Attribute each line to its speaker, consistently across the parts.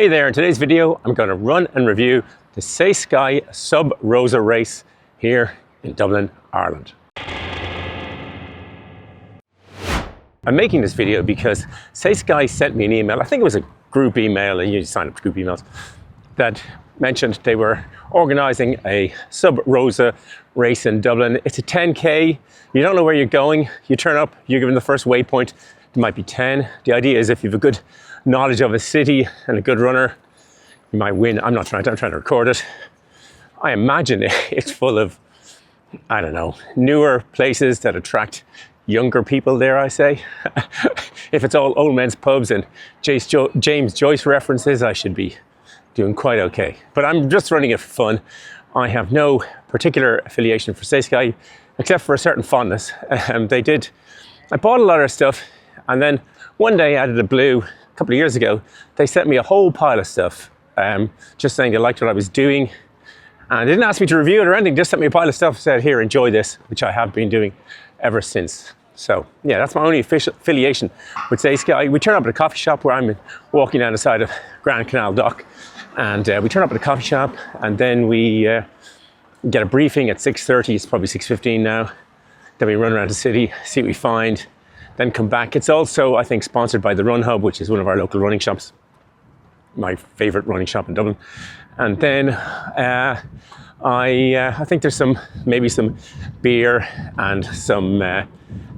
Speaker 1: Hey there, in today's video I'm going to run and review the Saysky Sub Rosa race here in Dublin, Ireland. I'm making this video because Saysky sent me an email, I think it was a group email, and you sign up to group emails, that mentioned they were organising a Sub Rosa race in Dublin. It's a 10k, you don't know where you're going, you turn up, you're given the first waypoint, it might be 10. The idea is if you have a good knowledge of a city and a good runner, you might win. I'm trying to record it. I imagine it's full of, I don't know, newer places that attract younger people, dare I say. If it's all old men's pubs and James Joyce references, I should be doing quite okay. But I'm just running it for fun. I have no particular affiliation for Saysky, except for a certain fondness. I bought a lot of stuff, and then one day out of the blue, a couple of years ago, they sent me a whole pile of stuff, just saying they liked what I was doing. And they didn't ask me to review it or anything, just sent me a pile of stuff, said, here, enjoy this, which I have been doing ever since. So yeah, that's my only official affiliation with Saysky. We turn up at a coffee shop where I'm walking down the side of Grand Canal Dock. And we turn up at a coffee shop, and then we get a briefing at 6:30, it's probably 6:15 now. Then we run around the city, see what we find, then come back. It's also, I think, sponsored by the Run Hub, which is one of our local running shops, my favorite running shop in Dublin. And then I think there's maybe some beer and some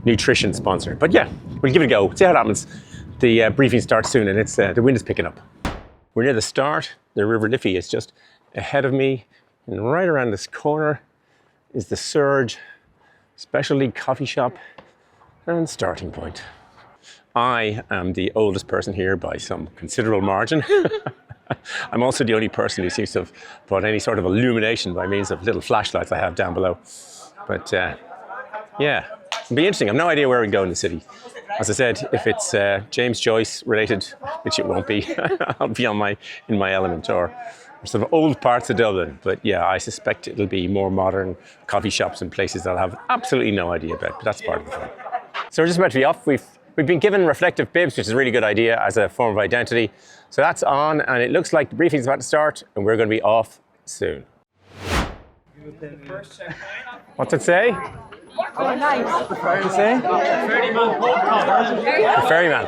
Speaker 1: nutrition sponsored. But yeah, we'll give it a go, see how it happens. The briefing starts soon, and it's the wind is picking up. We're near the start. The River Lippi is just ahead of me, and right around this corner is the Surge specialty coffee shop and starting point. I am the oldest person here by some considerable margin. I'm also the only person who seems to have brought any sort of illumination by means of little flashlights I have down below. But yeah, it'll be interesting. I've no idea where we go in the city. As I said, if it's James Joyce related, which it won't be, I'll be in my element, or sort of old parts of Dublin. But yeah, I suspect it'll be more modern coffee shops and places that I'll have absolutely no idea about, but that's part of the fun. So we're just about to be off. We've been given reflective bibs, which is a really good idea as a form of identity. So that's on, and it looks like the briefing's about to start, and we're going to be off soon. What's it say?
Speaker 2: Oh, nice.
Speaker 1: What did it say?
Speaker 3: Ferryman Pub.
Speaker 1: Ferryman.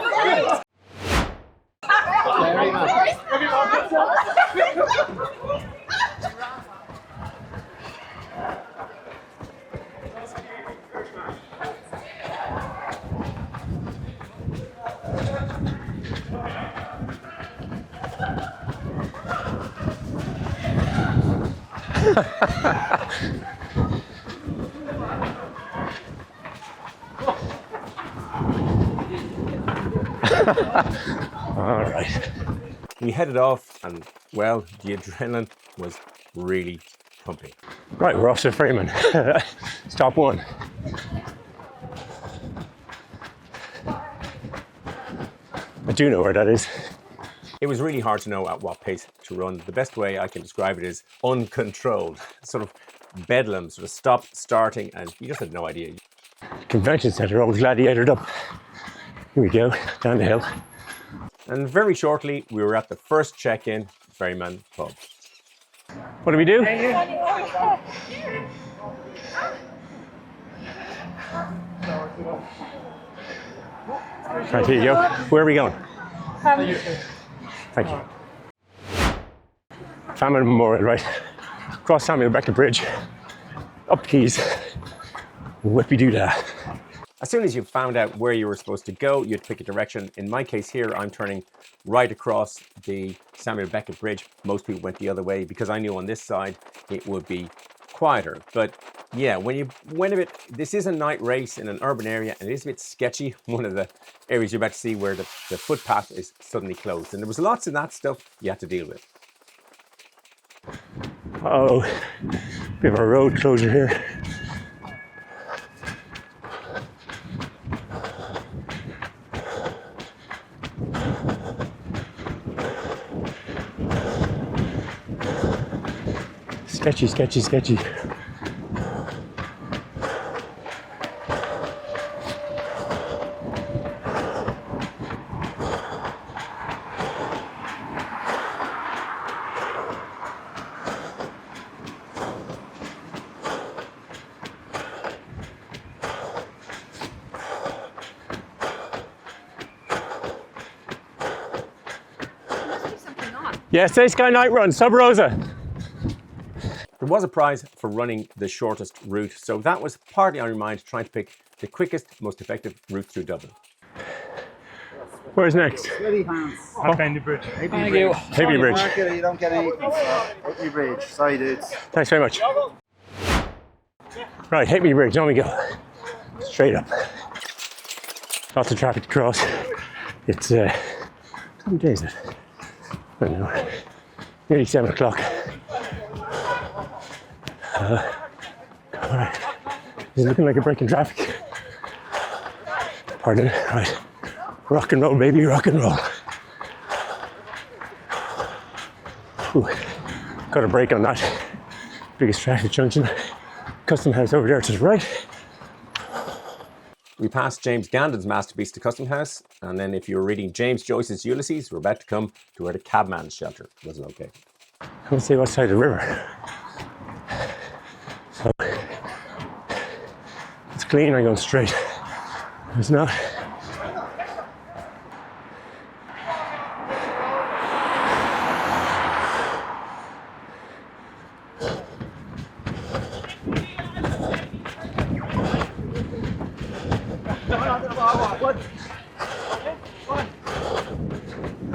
Speaker 1: All right. We headed off, and well, the adrenaline was really pumping. Right, we're off to Ferryman. Stop one. I do know where that is. It was really hard to know at what pace to run. The best way I can describe it is uncontrolled, sort of bedlam, sort of stop, starting, and you just had no idea. Convention centre, all gladiatored up. Here we go, down the hill. And very shortly, we were at the first check-in, Ferryman Pub. What do we do? Right, here you go. Where are we going? Thank you. Famine Memorial, right? Cross Samuel Beckett Bridge, up Keys, whippy-doo-dah. As soon as you found out where you were supposed to go, you'd pick a direction. In my case here, I'm turning right across the Samuel Beckett Bridge. Most people went the other way because I knew on this side it would be quieter. But yeah, when you went a bit, this is a night race in an urban area, and it is a bit sketchy. One of the areas you're about to see where the footpath is suddenly closed. And there was lots of that stuff you had to deal with. Oh, we have a road closure here. Sketchy, sketchy, sketchy. Yeah, Saysky Night Run, Sub Rosa. There was a prize for running the shortest route, so that was partly on your mind, trying to pick the quickest, most effective route through Dublin. Where's next?
Speaker 2: Steady hands.
Speaker 3: Okay, the bridge.
Speaker 2: Thank you.
Speaker 1: Happy Bridge.
Speaker 2: You don't get anything. Happy Bridge. Sorry, dudes.
Speaker 1: Thanks very much. Right, Happy Bridge, on we go. Straight up. Lots of traffic to cross. It's, what day is it? I don't know. Nearly 7 o'clock. Alright. It's looking like a break in traffic. Pardon. Right. Rock and roll, baby, rock and roll. Ooh. Got a break on that. Biggest traffic junction. Custom House over there to the right. We passed James Gandon's masterpiece to Custom House, and then if you were reading James Joyce's Ulysses, we're about to come to where the cabman's shelter was located. Let's see what side of the river. So it's clean, I'm going straight. It's not.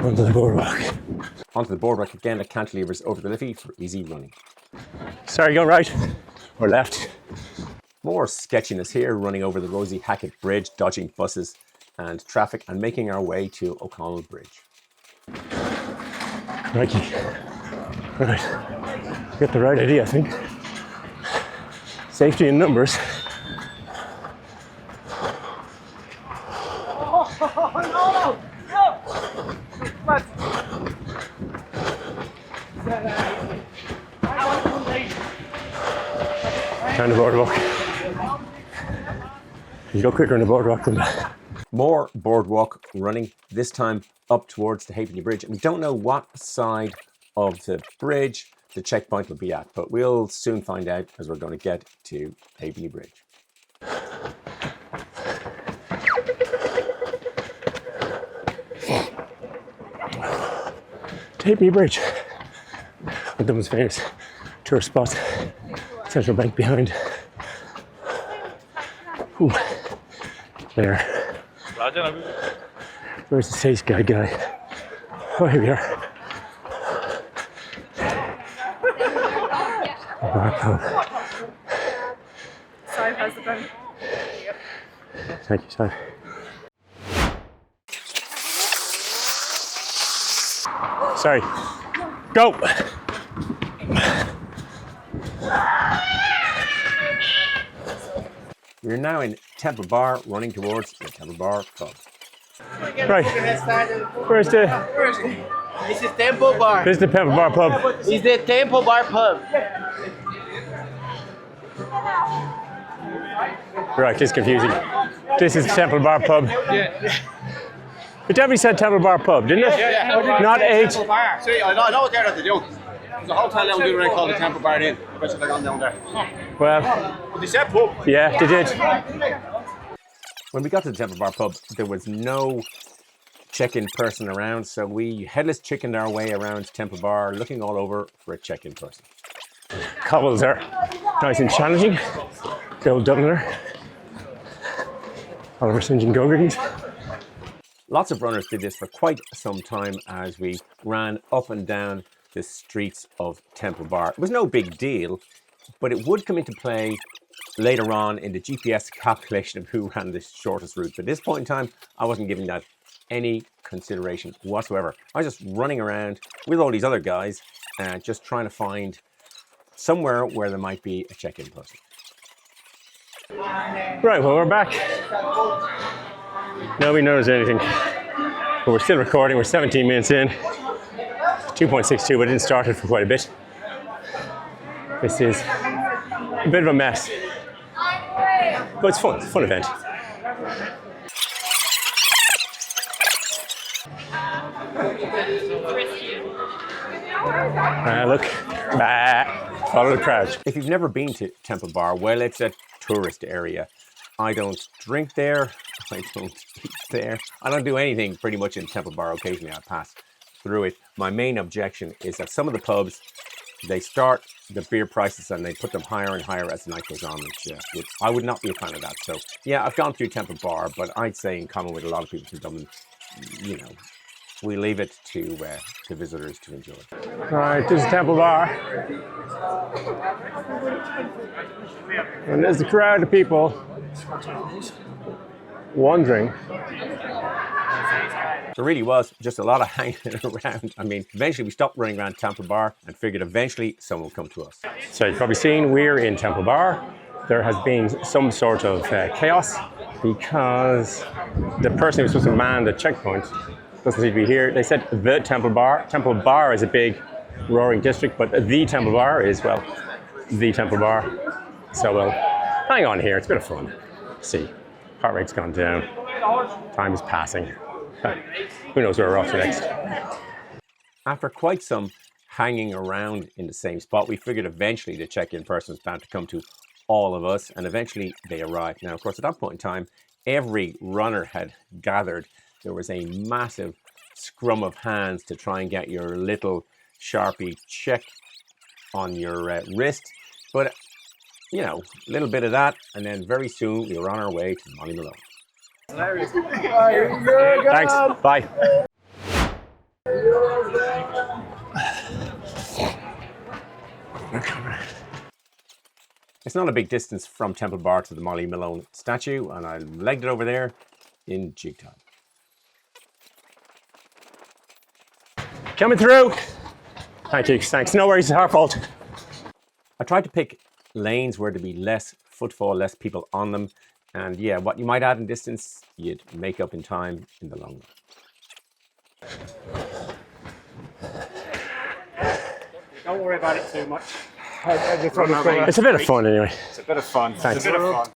Speaker 1: Onto the boardwalk. Onto the boardwalk again at cantilevers over the Lippi for easy running. Sorry, going right or left. More sketchiness here, running over the Rosie Hackett Bridge, dodging buses and traffic, and making our way to O'Connell Bridge. Crikey. Right. Get the right idea, I think. Safety in numbers. Down the boardwalk. You go quicker on the boardwalk than that. More boardwalk running, this time up towards the Halfpenny Bridge. And we don't know what side of the bridge the checkpoint will be at, but we'll soon find out as we're going to get to Halfpenny Bridge. Halfpenny Bridge, one of the most famous tourist spots. Central Bank behind. Ooh. There. Where's the Saysky guy? Oh, here we are.
Speaker 4: Sorry, how's it going?
Speaker 1: Thank you, sorry. Sorry. Go! We're now in Temple Bar, running towards the Temple Bar Pub. Right. Where's the...
Speaker 5: This is Temple Bar.
Speaker 1: This is the Temple Bar Pub.
Speaker 5: It's the Temple Bar Pub.
Speaker 1: Right, this is confusing. This is Temple Bar Pub.
Speaker 5: Yeah.
Speaker 1: It definitely said Temple Bar Pub, didn't it?
Speaker 5: Yeah.
Speaker 1: Not eight.
Speaker 3: See, I know what they're at the do. There's a hotel down there they call the Temple Bar Inn. I bet you they're gone down there.
Speaker 1: Well,
Speaker 3: But they said pub.
Speaker 1: yeah, they did. When we got to the Temple Bar Pub, there was no check-in person around, so we headless chickened our way around Temple Bar, looking all over for a check-in person. Cobbles are nice and challenging. The old Dubliner. Oliver St. John Gogarty's. Lots of runners did this for quite some time as we ran up and down the streets of Temple Bar. It was no big deal, but it would come into play later on in the GPS calculation of who ran the shortest route. But at this point in time, I wasn't giving that any consideration whatsoever. I was just running around with all these other guys, just trying to find somewhere where there might be a check-in person. Right, well, we're back. Nobody knows anything, but we're still recording. We're 17 minutes in. 2.62, but it didn't start it for quite a bit. This is a bit of a mess, but it's fun. It's a fun event. Look, follow the crowd. If you've never been to Temple Bar, well, it's a tourist area. I don't drink there. I don't eat there. I don't do anything pretty much in Temple Bar. Occasionally I pass through it. My main objection is that some of the pubs, they start the beer prices and they put them higher and higher as the night goes on, which I would not be a fan of that. So yeah, I've gone through Temple Bar, but I'd say in common with a lot of people from Dublin, you know, we leave it to visitors to enjoy. All right, this is Temple Bar. And there's the crowd of people wandering. There really was just a lot of hanging around. I mean, eventually we stopped running around Temple Bar and figured eventually someone will come to us. So you've probably seen we're in Temple Bar. There has been some sort of chaos because the person who's supposed to man the checkpoint doesn't seem to be here. They said the Temple Bar. Temple Bar is a big roaring district, but the Temple Bar is, well, the Temple Bar. So we'll hang on here. It's a bit of fun. See, heart rate's gone down. Time is passing. Who knows where we're off to next. After quite some hanging around in the same spot, we figured eventually the check-in person was bound to come to all of us, and eventually they arrived. Now, of course, at that point in time, every runner had gathered. There was a massive scrum of hands to try and get your little Sharpie check on your wrist. But, you know, a little bit of that, and then very soon we were on our way to Molly Malone. Thanks. Bye. It's not a big distance from Temple Bar to the Molly Malone statue, and I legged it over there in jig time. Coming through. Thank you. Thanks. No worries. It's our fault. I tried to pick lanes where there'd be less footfall, less people on them. And yeah, what you might add in distance, you'd make up in time in the long run.
Speaker 3: Don't worry about it too much.
Speaker 1: It's a bit of fun anyway.
Speaker 3: It's a bit of fun.
Speaker 1: Thanks.
Speaker 3: It's a bit of fun.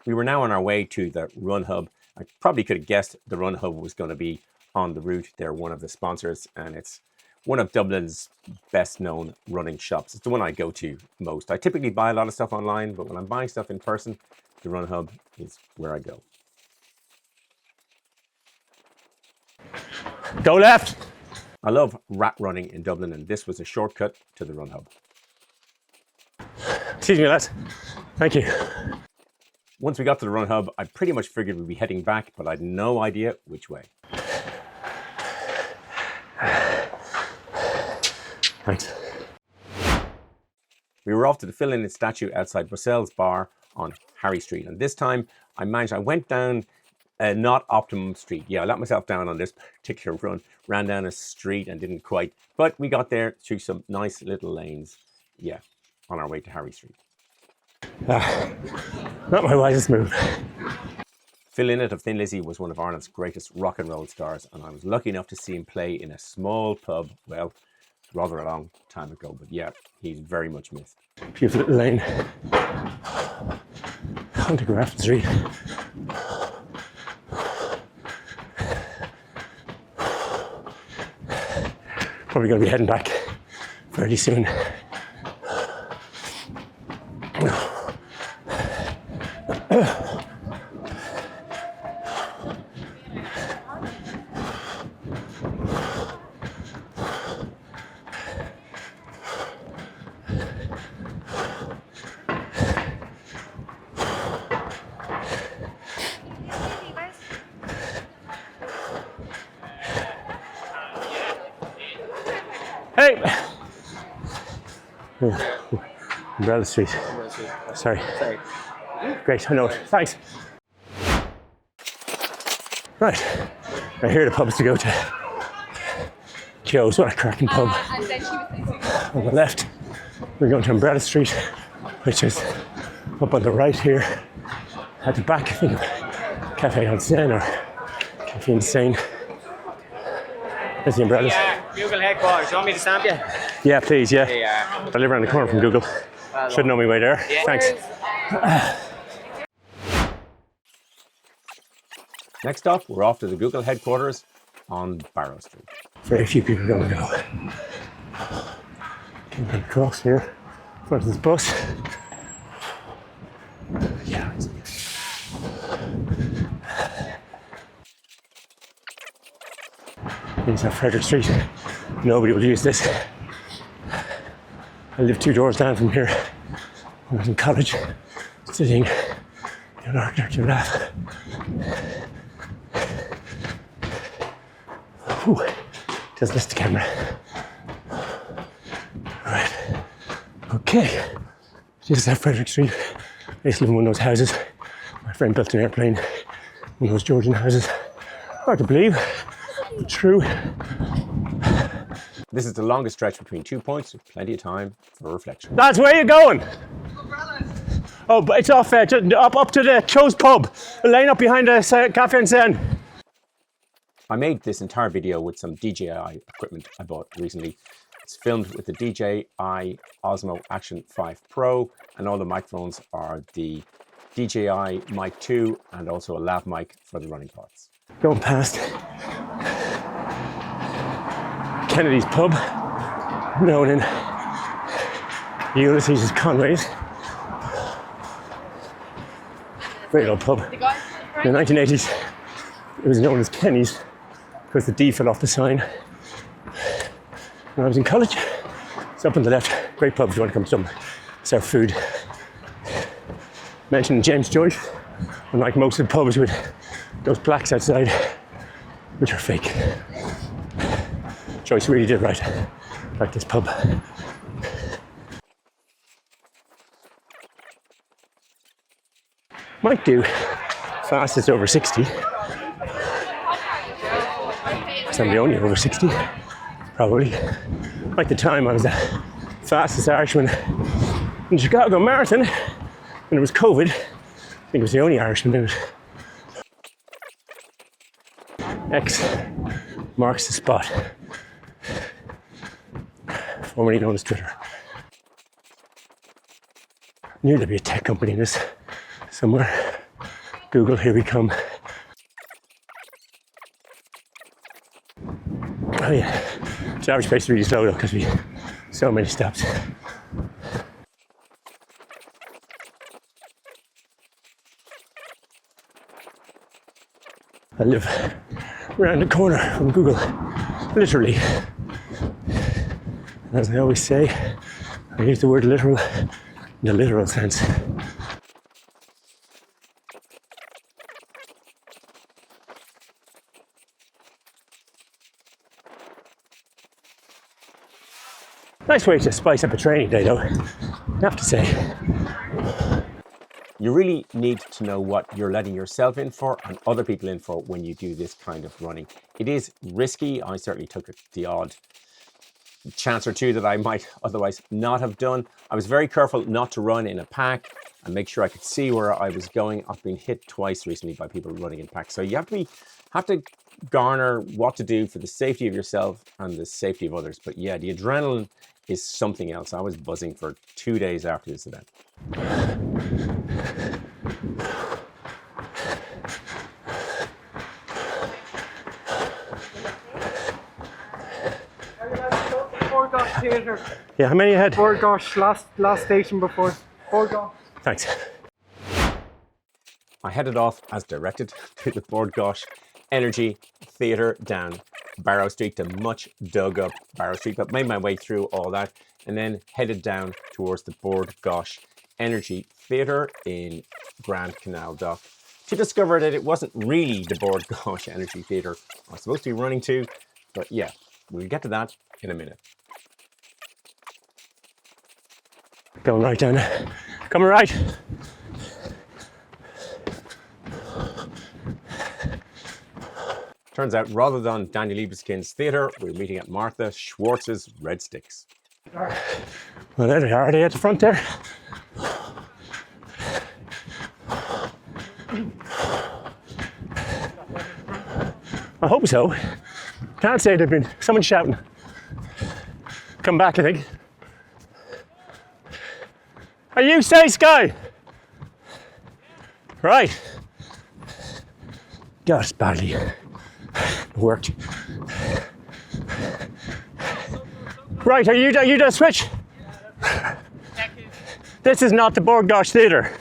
Speaker 1: We were now on our way to the Run Hub. I probably could have guessed the Run Hub was going to be on the route. They're one of the sponsors, and it's one of Dublin's best known running shops. It's the one I go to most. I typically buy a lot of stuff online, but when I'm buying stuff in person, the Run Hub is where I go. Go left! I love rat running in Dublin, and this was a shortcut to the Run Hub. Excuse me, lads. Thank you. Once we got to the Run Hub, I pretty much figured we'd be heading back, but I had no idea which way. Thanks. We were off to the Lynott statue outside Brussel's bar on Harry Street, and this time I went down a not optimum street. Yeah, I let myself down on this particular run, ran down a street and didn't quite, but we got there through some nice little lanes, yeah, on our way to Harry Street. Not my wisest move. Lynott of Thin Lizzy was one of Ireland's greatest rock and roll stars, and I was lucky enough to see him play in a small pub, well, rather a long time ago, but yeah, he's very much missed. Beautiful little lane onto Grafton Street. Probably going to be heading back fairly soon. Hey! Umbrella Street. Sorry. Great, I know it. Thanks. Right, I hear the pubs to go to. Joe's, what a cracking pub. On the left, we're going to Umbrella Street, which is up on the right here. At the back, I think, Cafe on Seine or Cafe Insane. There's the umbrellas.
Speaker 5: Google headquarters. You want me to stamp you?
Speaker 1: Yeah, please, yeah. I live around the corner from Google. Should know my way there. Yeah. Thanks. Next up, we're off to the Google headquarters on Barrow Street. Very few people going to go. Can we cross here in front of this bus? Yeah. It's on Frederick Street. Nobody will use this. I lived 2 doors down from here when I was in college, studying the architecture lab. Whew, just missed the camera. Alright, okay. This is at Frederick Street. I used to live in one of those houses. My friend built an airplane, one of those Georgian houses. Hard to believe, but true.
Speaker 6: This is the longest stretch between 2 points, with plenty of time for reflection.
Speaker 1: Lads, where are you going? Oh, but it's off up to the Cho's Pub. A line up behind the Cafe and Sen.
Speaker 6: I made this entire video with some DJI equipment I bought recently. It's filmed with the DJI Osmo Action 5 Pro, and all the microphones are the DJI Mic 2 and also a Lav Mic for the running parts.
Speaker 1: Going past Kennedy's Pub, known in Ulysses as Conway's. Great old pub. In the 1980s, it was known as Kenny's because the D fell off the sign. When I was in college, it's up on the left. Great pub if you want to come to some serve food. Mentioned James Joyce, unlike most of the pubs with those plaques outside, which are fake. Joyce really did right, like this pub. Might do fastest over 60. I'm the only over 60, probably. Like the time I was the fastest Irishman in the Chicago Marathon when it was COVID. I think it was the only Irishman in it. X marks the spot. Formerly known as Twitter. Knew there'd be a tech company in this somewhere. Google, here we come. Oh yeah, the average pace is really slow though because we so many steps. I live around the corner from Google, literally. And as I always say, I use the word literal in the literal sense. Nice way to spice up a training day though, I have to say.
Speaker 6: You really need to know what you're letting yourself in for and other people in for when you do this kind of running. It is risky. I certainly took the odd chance or two that I might otherwise not have done. I was very careful not to run in a pack and make sure I could see where I was going. I've been hit twice recently by people running in packs. So you have to garner what to do for the safety of yourself and the safety of others. But yeah, the adrenaline is something else. I was buzzing for 2 days after this event.
Speaker 4: Theatre.
Speaker 1: Yeah, how many ahead?
Speaker 4: Bord Gáis, last station before. Bord Gáis.
Speaker 1: Thanks.
Speaker 6: I headed off as directed to the Bord Gáis Energy Theatre down Barrow Street, the much dug up Barrow Street, but made my way through all that and then headed down towards the Bord Gáis Energy Theatre in Grand Canal Dock to discover that it wasn't really the Bord Gáis Energy Theatre I was supposed to be running to, but yeah, we'll get to that in a minute.
Speaker 1: Going right down there. Coming right.
Speaker 6: Turns out, rather than Daniel Libeskind's theatre, we're meeting at Martha Schwartz's Red Sticks.
Speaker 1: Well, there they are. Are they at the front there? I hope so. Can't say there've been someone shouting. Come back, I think. Are you Saysky? Right. God, it's badly worked. Right, are you the switch? This is not the Bord Gáis Theatre.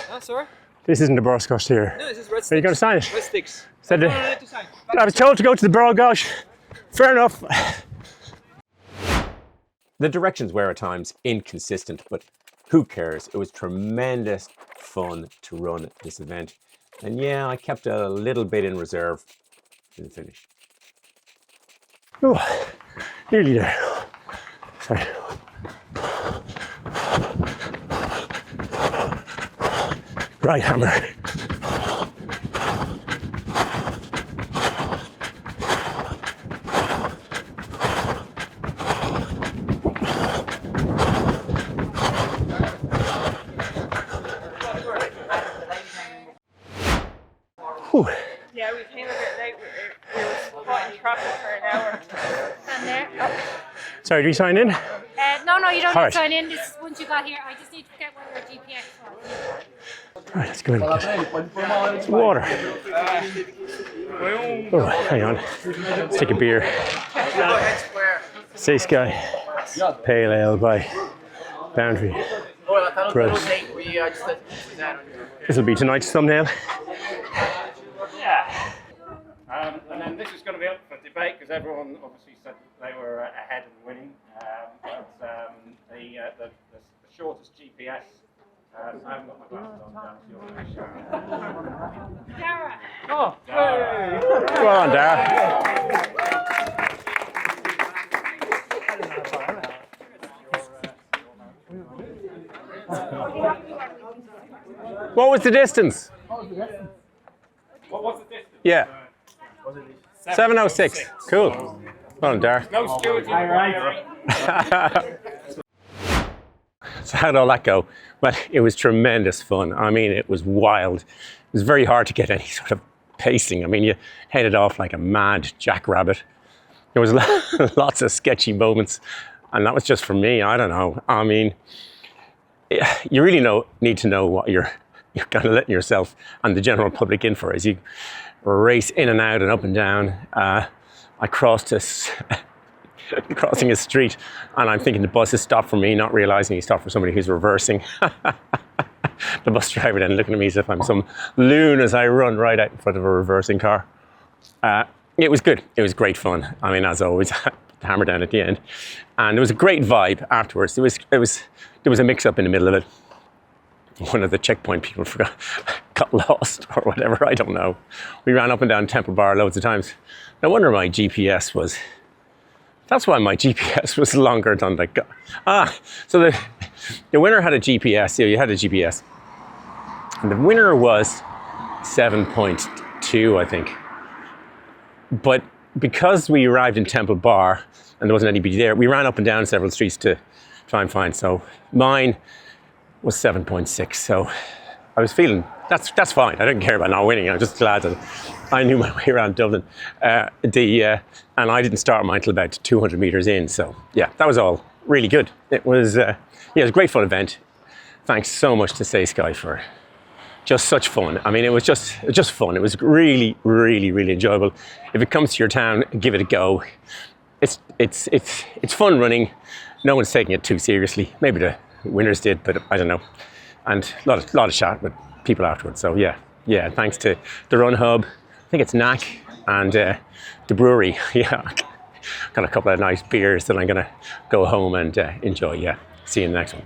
Speaker 5: Ah, sorry?
Speaker 1: This isn't the Bord Gáis Theatre.
Speaker 5: No, this is Red Sticks.
Speaker 1: Are you going to sign it?
Speaker 5: Red Sticks.
Speaker 1: Said
Speaker 5: No, to sign.
Speaker 1: I was told to go to the Bord Gáis fair enough.
Speaker 6: The directions were at times inconsistent, but who cares? It was tremendous fun to run this event. And yeah, I kept a little bit in reserve in the finish.
Speaker 1: Oh, nearly there. Sorry. Right hammer. Whew.
Speaker 7: Yeah, we came a bit late. We were caught in traffic for an hour.
Speaker 8: And there. Oh.
Speaker 1: Sorry, do you sign in?
Speaker 8: No, you don't
Speaker 1: All
Speaker 8: need
Speaker 1: right.
Speaker 8: to sign in. This once you got here. I just need to get what your GPS was.
Speaker 1: All right, let's go in and get some water. Oh, hang on. Let's take a beer. Saysky Pale Ale by Boundary. Gross. This will be tonight's thumbnail.
Speaker 3: Yeah. And then this is going to be up for debate because everyone obviously said they were ahead and winning. But the shortest GPS. I haven't got my glasses on. Down to your
Speaker 8: Dara.
Speaker 3: Oh,
Speaker 1: Go on, Dara. What was the distance?
Speaker 3: What was the distance?
Speaker 1: Yeah. 7:06. Cool. Well done, Dara.
Speaker 3: No stewardship.
Speaker 1: So how did all that go? Well, it was tremendous fun. I mean, it was wild. It was very hard to get any sort of pacing. I mean, you headed off like a mad jackrabbit. There was lots of sketchy moments, and that was just for me. I don't know. I mean, you really need to know what you're kind of letting yourself and the general public in for as you race in and out and up and down. I crossed crossing a street, and I'm thinking the bus has stopped for me, not realizing he stopped for somebody who's reversing. The bus driver then looking at me as if I'm some loon as I run right out in front of a reversing car. It was good. It was great fun. I mean, as always, hammer down at the end, and there was a great vibe afterwards. There was a mix-up in the middle of it. One of the checkpoint people got lost or whatever. I don't know. We ran up and down Temple Bar loads of times. No wonder my GPS was. That's why my GPS was longer than the. So the winner had a GPS. Yeah, you had a GPS, and the winner was 7.2, I think. But because we arrived in Temple Bar and there wasn't anybody there, we ran up and down several streets to try and find. So mine was 7.6. So I was feeling that's fine. I didn't care about not winning. I'm just glad that I knew my way around Dublin. And I didn't start mine until about 200 meters in. So yeah, that was all really good. It was it was a great fun event. Thanks so much to Saysky for just such fun. I mean, it was just fun. It was really, really, really enjoyable. If it comes to your town, give it a go. It's fun running. No one's taking it too seriously. Maybe the winners did, but I don't know. And a lot of chat with people afterwards. So yeah. Thanks to the Run Hub. I think it's Knack and the brewery. Yeah, got a couple of nice beers that I'm gonna go home and enjoy. Yeah, see you in the next one.